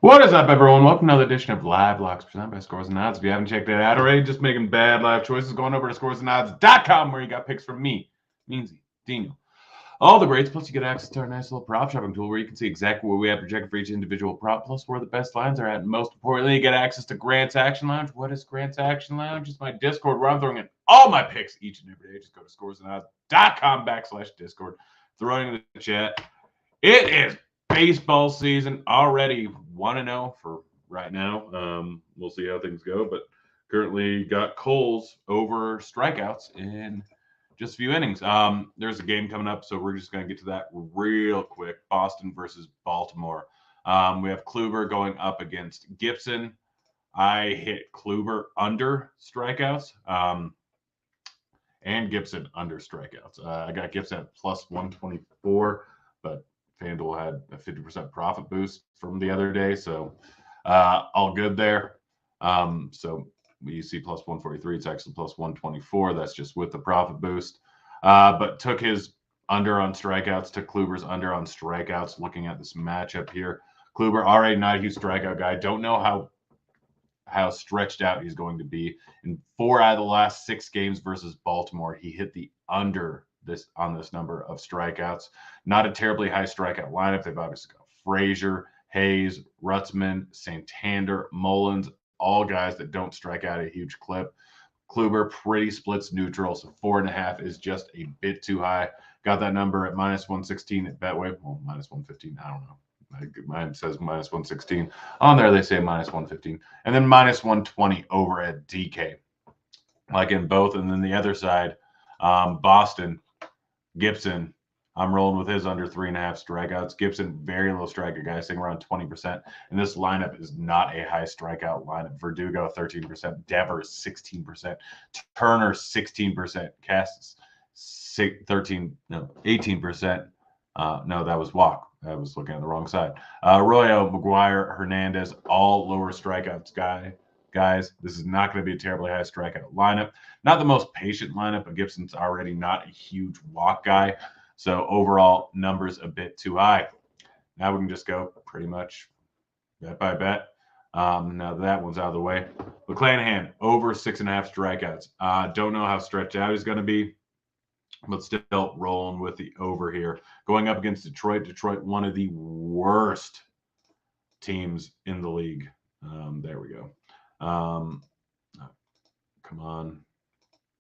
What is up, everyone? Welcome to another edition of Live Locks presented by Scores and Odds. If you haven't checked it out already, just making bad live choices, going over to scoresandodds.com where you got picks from me, Meansy, Daniel, all the greats. Plus, you get access to our nice little prop shopping tool where you can see exactly what we have projected for each individual prop, plus where the best lines are at. And most importantly, you get access to Grant's Action Lounge. What is Grant's Action Lounge? It's my Discord where I'm throwing in all my picks each and every day. Just go to scoresandodds.com/Discord. Throwing in the chat. It is baseball season already 1-0 for right now. We'll see how things go, but currently got Coles over strikeouts in just a few innings. There's a game coming up, so we're just going to get to that real quick. Boston versus Baltimore. We have Kluber going up against Gibson. I hit Kluber under strikeouts and Gibson under strikeouts. I got Gibson at plus 124, but FanDuel had a 50% profit boost from the other day, so all good there. So you see plus 143, it's actually plus 124. That's just with the profit boost. But took his under on strikeouts, took Kluber's under on strikeouts. Looking at this matchup here, Kluber already not a huge strikeout guy. Don't know how stretched out he's going to be. In 4 out of the last 6 games versus Baltimore, he hit the under this on this number of strikeouts. Not a terribly high strikeout lineup. They've obviously got Frazier, Hayes, Rutzman, Santander, Mullins, all guys that don't strike out a huge clip. Kluber pretty splits neutral, so 4.5 is just a bit too high. Got that number at minus 116 at Betway. Well, minus 115. I don't know. Mine says minus 116. On there, they say minus 115. And then minus 120 over at DK. Like in both. And then the other side, Boston, Gibson. I'm rolling with his under 3.5 strikeouts. Gibson, very low striker guy, sitting around 20%. And this lineup is not a high strikeout lineup. Verdugo, 13%. Devers, 16%. Turner, 16%. Cassis, 18%. No, that was walk. I was looking at the wrong side. Arroyo, McGuire, Hernandez, all lower strikeouts guys. This is not going to be a terribly high strikeout lineup. Not the most patient lineup, but Gibson's already not a huge walk guy. So overall, numbers a bit too high. Now we can just go pretty much bet by bet. Now that one's out of the way. McClanahan, over 6.5 strikeouts. Don't know how stretched out he's going to be, but still rolling with the over here. Going up against Detroit. Detroit, one of the worst teams in the league. There we go. Come on.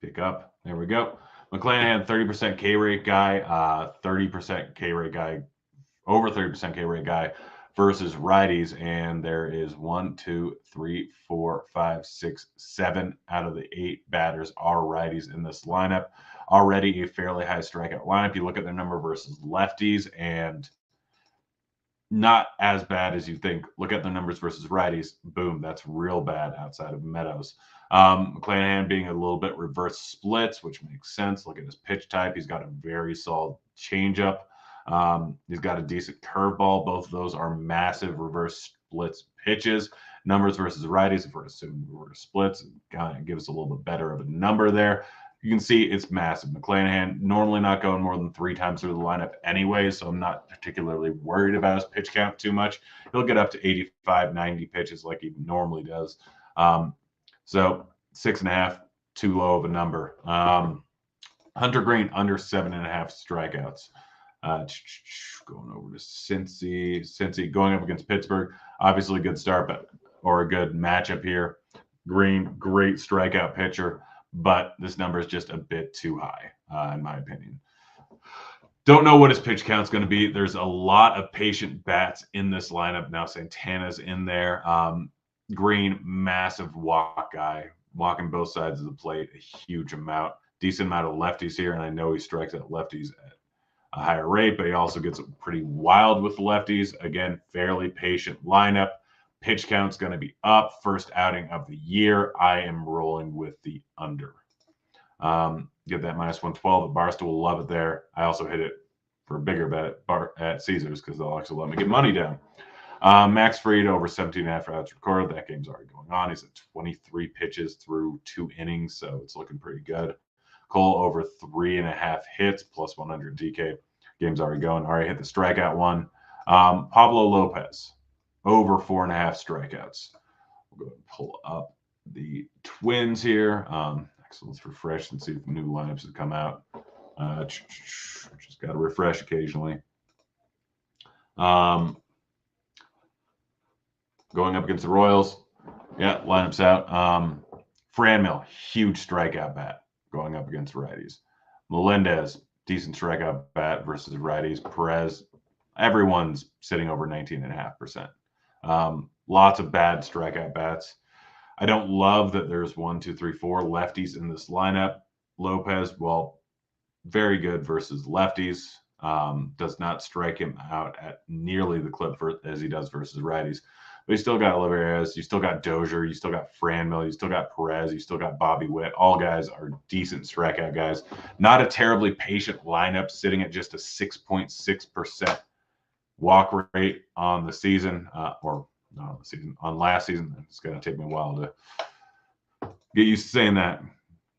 Pick up. There we go. McClanahan, 30% K rate guy, 30% K rate guy, over 30% K rate guy versus righties. And there is 1, 2, 3, 4, 5, 6, 7 out of the 8 batters are righties in this lineup. Already a fairly high strikeout lineup. You look at their number versus lefties, and not as bad as you think. Look at the numbers versus righties. Boom, that's real bad outside of Meadows. McClanahan being a little bit reverse splits, which makes sense. Look at his pitch type. He's got a very solid changeup. He's got a decent curveball. Both of those are massive reverse splits pitches. Numbers versus righties, if we're assuming reverse splits, it kind of gives us a little bit better of a number there. You can see it's massive. McClanahan normally not going more than 3 times through the lineup anyway, so I'm not particularly worried about his pitch count too much. He'll get up to 85, 90 pitches like he normally does. So 6.5, too low of a number. Hunter Green, under 7.5 strikeouts. Going over to Cincy going up against Pittsburgh. Obviously a good start, or a good matchup here. Green, great strikeout pitcher, but this number is just a bit too high, in my opinion. Don't know what his pitch count's going to be. There's a lot of patient bats in this lineup now. Santana's in there. Green, massive walk guy, walking both sides of the plate a huge amount. Decent amount of lefties here, and I know he strikes at lefties at a higher rate, but he also gets pretty wild with lefties. Again, fairly patient lineup. Pitch count's going to be up. First outing of the year. I am rolling with the under. Get that minus 112 at Barstool. Will love it there. I also hit it for a bigger bet at Caesars because they'll actually let me get money down. Max Fried over 17.5 outs recorded. That game's already going on. He's at 23 pitches through 2 innings, so it's looking pretty good. Cole over 3.5 hits plus 100 DK. Game's already going. Already hit the strikeout one. Pablo Lopez over 4.5 strikeouts. We'll go ahead and pull up the Twins here. So let's refresh and see if new lineups have come out. Just got to refresh occasionally. Going up against the Royals. Yeah, lineups out. Franmil, huge strikeout bat going up against righties. Melendez, decent strikeout bat versus righties. Perez, everyone's sitting over 19.5%. Lots of bad strikeout bats. I don't love that there's 1, 2, 3, 4 lefties in this lineup. Lopez, well, very good versus lefties. Does not strike him out at nearly the clip as he does versus righties. But you still got Olivares, you still got Dozier, you still got Franmil, you still got Perez, you still got Bobby Witt. All guys are decent strikeout guys. Not a terribly patient lineup, sitting at just a 6.6% walk rate on the season, or not on the season, on last season. It's going to take me a while to get used to saying that.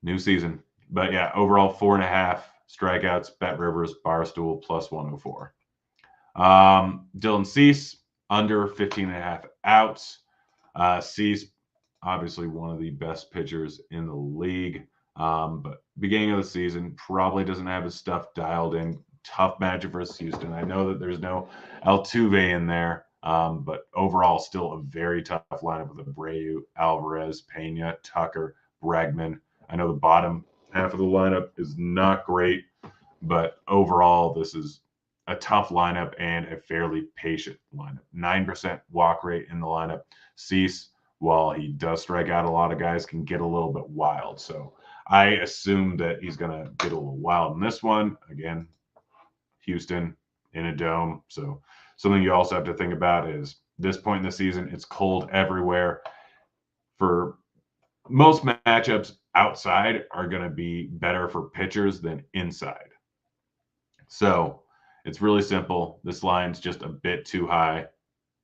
New season. But yeah, overall 4.5 strikeouts. Bet Rivers, Barstool, plus 104. Dylan Cease, under 15.5 outs. Cease, obviously one of the best pitchers in the league. But beginning of the season, probably doesn't have his stuff dialed in. Tough matchup versus Houston. I know that there's no Altuve in there, but overall still a very tough lineup with Abreu, Alvarez, Pena, Tucker, Bregman. I know the bottom half of the lineup is not great, but overall this is a tough lineup and a fairly patient lineup. 9% walk rate in the lineup. Cease, while he does strike out a lot of guys, can get a little bit wild. So I assume that he's going to get a little wild in this one. Again, Houston in a dome. So something you also have to think about is this point in the season, it's cold everywhere. For most matchups outside are going to be better for pitchers than inside. So it's really simple. This line's just a bit too high.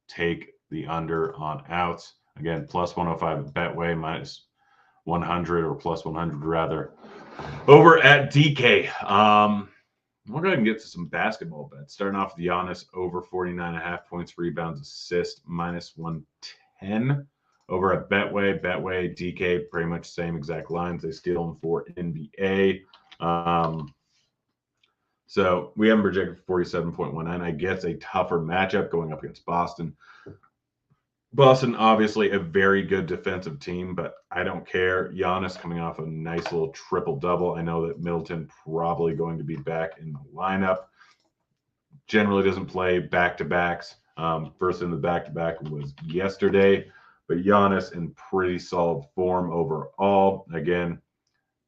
Take the under on outs. Again, plus 105 at Betway, minus 100 or plus 100 rather. Over at DK, we'll go ahead and get to some basketball bets. Starting off with Giannis, over 49.5 points, rebounds, assists, minus 110. Over at Betway, DK, pretty much same exact lines. They steal them for NBA. So we have them projected 47.19. I guess a tougher matchup going up against Boston. Boston, obviously a very good defensive team, but I don't care. Giannis coming off a nice little triple-double. I know that Middleton probably going to be back in the lineup. Generally doesn't play back-to-backs. First in the back-to-back was yesterday, but Giannis in pretty solid form overall. Again,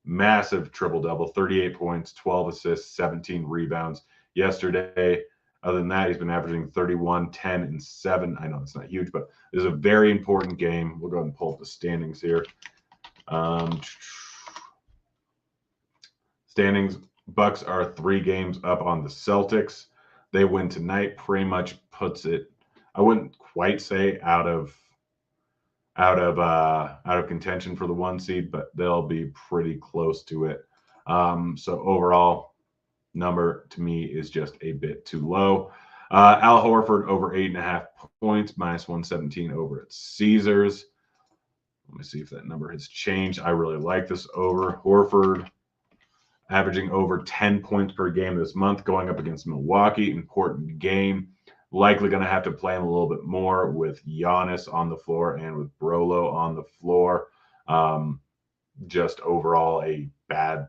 massive triple-double, 38 points, 12 assists, 17 rebounds yesterday. Other than that, he's been averaging 31, 10, and 7. I know it's not huge, but this is a very important game. We'll go ahead and pull up the standings here. Standings, Bucks are 3 games up on the Celtics. They win tonight, pretty much puts it, I wouldn't quite say out of contention for the 1 seed, but they'll be pretty close to it. So overall, number to me is just a bit too low. Al Horford over 8.5 points, minus 117 over at Caesars. Let me see if that number has changed. I really like this over. Horford averaging over 10 points per game this month, going up against Milwaukee. Important game. Likely going to have to play him a little bit more with Giannis on the floor and with Brolo on the floor. Just overall a bad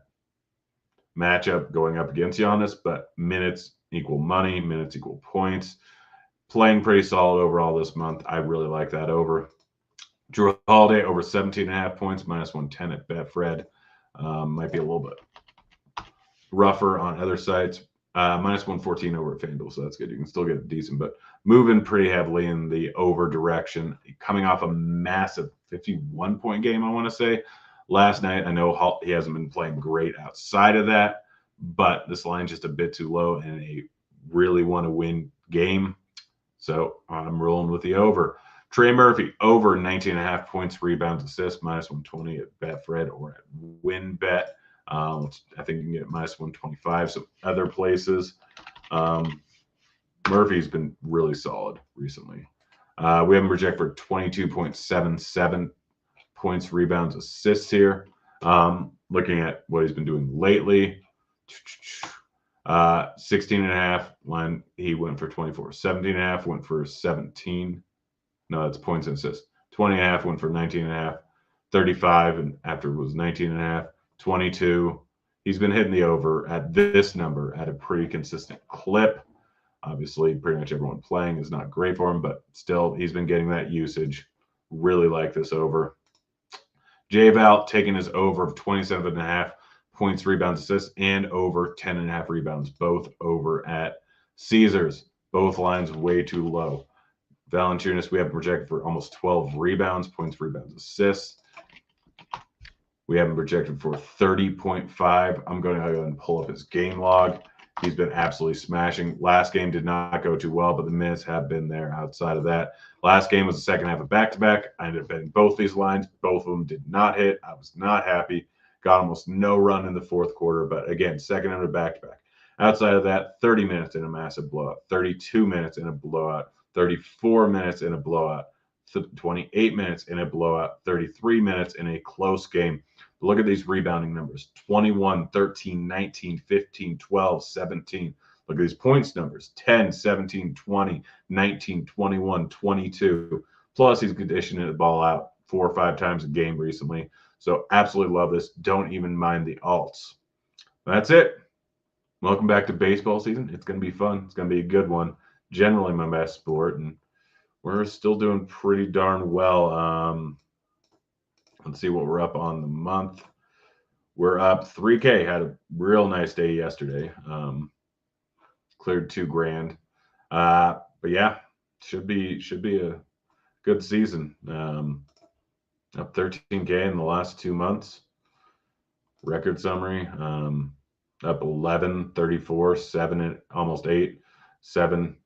matchup going up against Giannis, but minutes equal money, minutes equal points. Playing pretty solid overall this month. I really like that over. Drew Holiday over 17.5 points, minus 110 at Betfred. Might be a little bit rougher on other sites. Minus 114 over at FanDuel, so that's good. You can still get decent, but moving pretty heavily in the over direction. Coming off a massive 51-point game, I want to say. Last night, I know he hasn't been playing great outside of that, but this line's just a bit too low and a really want-to-win game. So I'm rolling with the over. Trey Murphy, over 19.5 points, rebounds, assists, minus 120 at Betfred or at WinBet. I think you can get minus 125. So other places. Murphy's been really solid recently. We have him projected for 22.77 points, rebounds, assists here. Looking at what he's been doing lately, 16 and a half line, he went for 24. 17 and a half went for 17. No, that's points and assists. 20 and a half went for 19 and a half. 35 and after was 19 and a half. 22. He's been hitting the over at this number at a pretty consistent clip. Obviously, pretty much everyone playing is not great for him, but still, he's been getting that usage. Really like this over. J-Val taking his over of 27 and a half points, rebounds, assists, and over 10 and a half rebounds, both over at Caesars. Both lines way too low. Valanciunas, we have projected for almost 12 rebounds, points, rebounds, assists. We have him projected for 30.5. I'm going to go ahead and pull up his game log. He's been absolutely smashing. Last game did not go too well, but the minutes have been there outside of that. Last game was the second half of back-to-back. I ended up betting both these lines. Both of them did not hit. I was not happy. Got almost no run in the fourth quarter, but again, second half of back-to-back. Outside of that, 30 minutes in a massive blowout, 32 minutes in a blowout, 34 minutes in a blowout, 28 minutes in a blowout, 33 minutes in a close game. Look at these rebounding numbers: 21, 13, 19, 15, 12, 17. Look at these points numbers: 10, 17, 20, 19, 21, 22. Plus, he's conditioning the ball out 4 or 5 times a game recently. So absolutely love this. Don't even mind the alts. That's it. Welcome back to baseball season. It's going to be fun. It's going to be a good one. Generally my best sport, and we're still doing pretty darn well. Let's see what we're up on the month. We're up 3K. Had a real nice day yesterday. Cleared $2,000. But yeah, should be a good season. Up 13K in the last 2 months. Record summary. Up 11, 34, 7, and almost 8, 7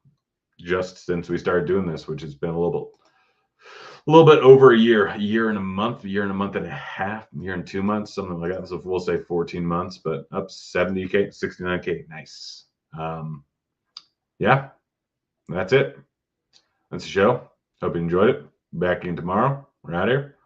just since we started doing this, which has been a little bit over a year and a month and a half, year and 2 months, something like that. So we'll say 14 months, but up 70K, 69K. Nice. Yeah, that's it. That's the show. Hope you enjoyed it. Back in tomorrow. We're out here.